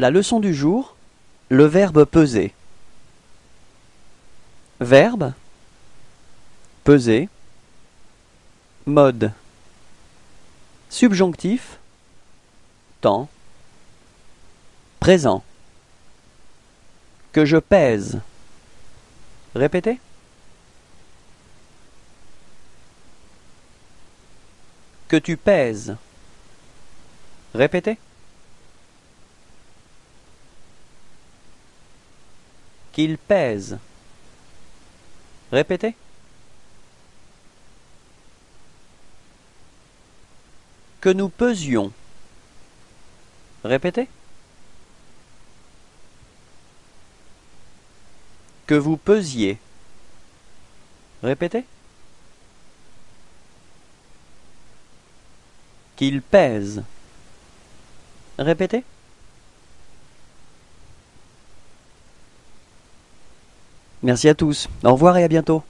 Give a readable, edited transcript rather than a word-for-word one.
La leçon du jour, le verbe peser. Verbe, peser, mode. Subjonctif, temps, présent. Que je pèse. Répétez. Que tu pèses. Répétez. Qu'il pèse. Répétez. Que nous pesions. Répétez. Que vous pesiez. Répétez. Qu'il pèse. Répétez. Merci à tous. Au revoir et à bientôt.